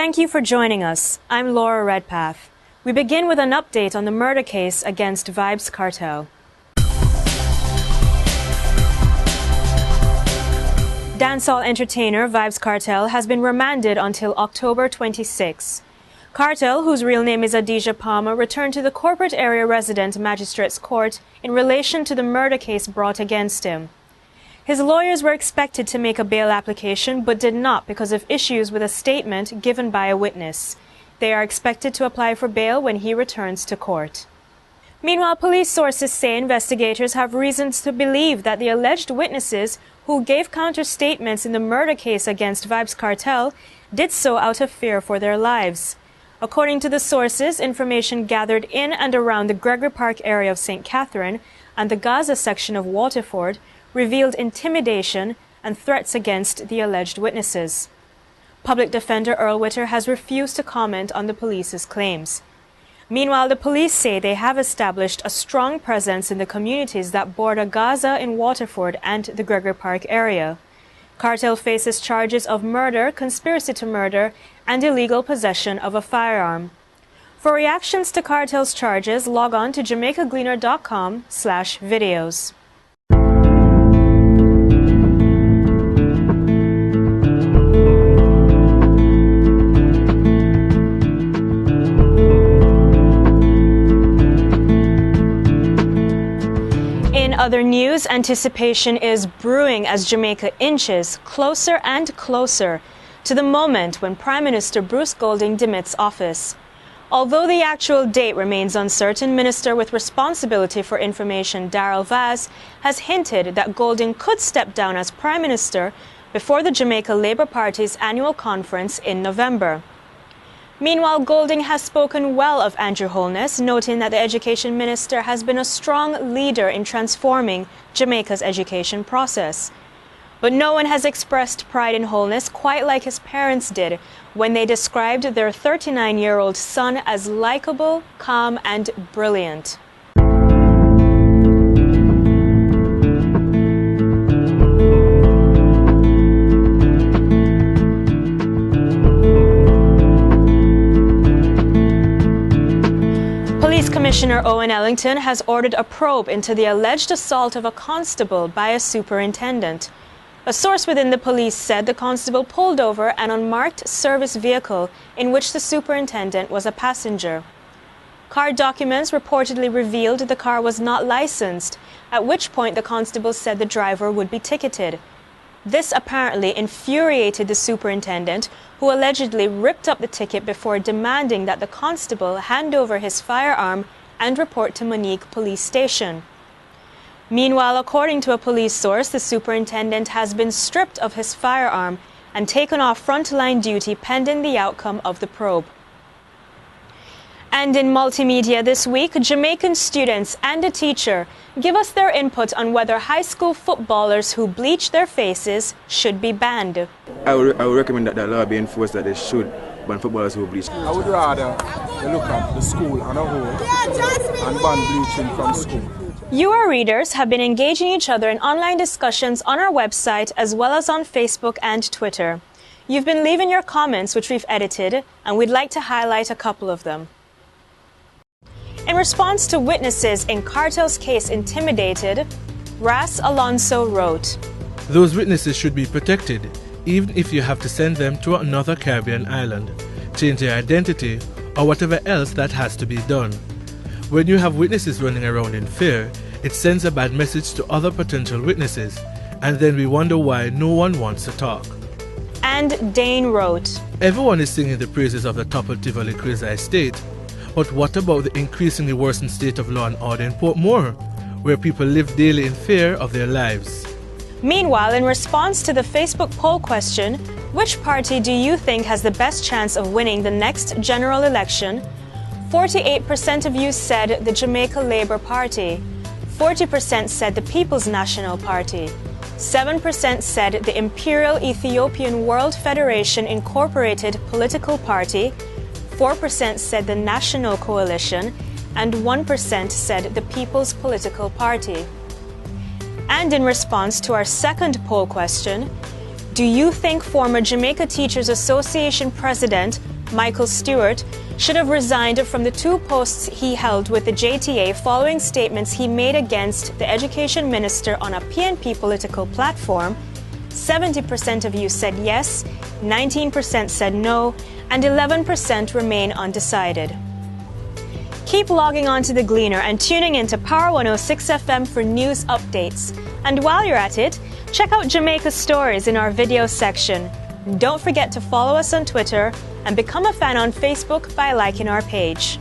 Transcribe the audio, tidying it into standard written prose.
Thank you for joining us. I'm Laura Redpath. We begin with an update on the murder case against Vybz Kartel. Dancehall entertainer Vybz Kartel has been remanded until October 26. Kartel, whose real name is Adidja Palmer, returned to the Corporate Area Resident Magistrates Court in relation to the murder case brought against him. His lawyers were expected to make a bail application but did not because of issues with a statement given by a witness. They are expected to apply for bail when he returns to court. Meanwhile, police sources say investigators have reasons to believe that the alleged witnesses who gave counter-statements in the murder case against Vybz Kartel did so out of fear for their lives. According to the sources, information gathered in and around the Gregory Park area of St. Catherine and the Gaza section of Waterford revealed intimidation and threats against the alleged witnesses. Public Defender Earl Witter has refused to comment on the police's claims. Meanwhile, the police say they have established a strong presence in the communities that border Gaza in Waterford and the Gregory Park area. Kartel faces charges of murder, conspiracy to murder, and illegal possession of a firearm. For reactions to Kartel's charges, log on to jamaicagleaner.com/videos. In other news, anticipation is brewing as Jamaica inches closer and closer to the moment when Prime Minister Bruce Golding demits office. Although the actual date remains uncertain, Minister with responsibility for information Darrell Vaz has hinted that Golding could step down as Prime Minister before the Jamaica Labour Party's annual conference in November. Meanwhile, Golding has spoken well of Andrew Holness, noting that the Education Minister has been a strong leader in transforming Jamaica's education process. But no one has expressed pride in Holness quite like his parents did when they described their 39-year-old son as likable, calm, and brilliant. Police Commissioner Owen Ellington has ordered a probe into the alleged assault of a constable by a superintendent. A source within the police said the constable pulled over an unmarked service vehicle in which the superintendent was a passenger. Car documents reportedly revealed the car was not licensed, at which point the constable said the driver would be ticketed. This apparently infuriated the superintendent, who allegedly ripped up the ticket before demanding that the constable hand over his firearm and report to Monique Police Station. Meanwhile, according to a police source, the superintendent has been stripped of his firearm and taken off frontline duty pending the outcome of the probe. And in multimedia this week, Jamaican students and a teacher give us their input on whether high school footballers who bleach their faces should be banned. I would recommend that the law be enforced that they should ban footballers who bleach. I would rather look at the school on a whole and ban bleaching from school. You, our readers, have been engaging each other in online discussions on our website as well as on Facebook and Twitter. You've been leaving your comments, which we've edited, and we'd like to highlight a couple of them. In response to witnesses in Kartel's case intimidated, Ras Alonso wrote, "Those witnesses should be protected, even if you have to send them to another Caribbean island, change their identity, or whatever else that has to be done. When you have witnesses running around in fear, it sends a bad message to other potential witnesses, and then we wonder why no one wants to talk." And Dane wrote, "Everyone is singing the praises of the toppled Tivoli Crazy estate, but what about the increasingly worsened state of law and order in Portmore, where people live daily in fear of their lives?" Meanwhile, in response to the Facebook poll question, which party do you think has the best chance of winning the next general election? 48% of you said the Jamaica Labour Party, 40% said the People's National Party, 7% said the Imperial Ethiopian World Federation Incorporated Political Party, 4% said the National Coalition, and 1% said the People's Political Party. And in response to our second poll question, Do you think former Jamaica Teachers Association President Michael Stewart should have resigned from the 2 posts he held with the JTA following statements he made against the Education Minister on a PNP political platform? 70% of you said yes, 19% said no, and 11% remain undecided. Keep logging on to the Gleaner and tuning in to Power 106 FM for news updates. And while you're at it, check out Jamaica stories in our video section. Don't forget to follow us on Twitter and become a fan on Facebook by liking our page.